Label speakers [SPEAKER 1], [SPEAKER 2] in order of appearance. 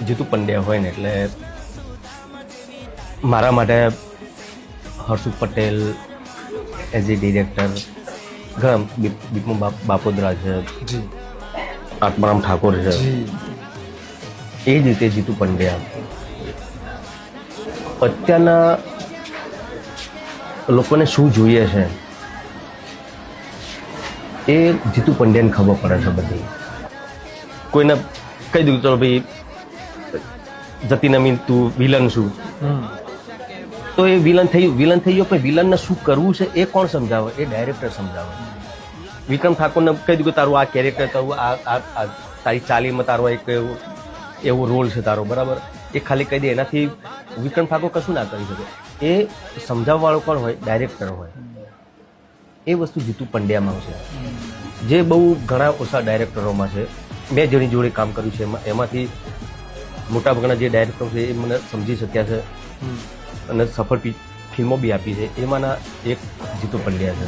[SPEAKER 1] જીતુ પંડ્યા હોય ને એટલે મારા માટે Harshu Patel as a director, ઘણા બીપુ બાપોદરા છે, આત્મારામ ઠાકોર છે, એ જ રીતે જીતુ પંડ્યા. અત્યારના લોકોને શું જોઈએ છે એ જીતુ પંડ્યાને ખબર પડે છે બધી. કોઈને કહી દીધું ચલો ભાઈ જતી નમીન તું વિલન છું, તો એ વિલન થઈ ગયો, પણ વિલનને શું કરવું છે એ કોણ સમજાવે? એ ડાયરેક્ટર સમજાવે. વિક્રમ ઠાકોરને કહી દીધું તારું આ કેરેક્ટર, તારું આ તારી ચાલીમાં તારો એક એવો રોલ છે તારો, બરાબર, એ ખાલી કહી દે. એનાથી વિક્રમ ઠાકોર કશું ના કરી શકે. એ સમજાવવાવાળો કોણ હોય? ડાયરેક્ટર હોય. એ વસ્તુ જીતુ પંડ્યામાં છે, જે બહુ ઘણા ઓછા ડાયરેક્ટરોમાં છે. મેં જેની જોડે કામ કર્યું છે એમાંથી મોટાભાગના જે ડાયરેક્ટરો છે એ મને સમજી શક્યા છે અને સફળ ફિલ્મો બી આપી છે. એમાંના એક જીતુ પંડ્યા છે.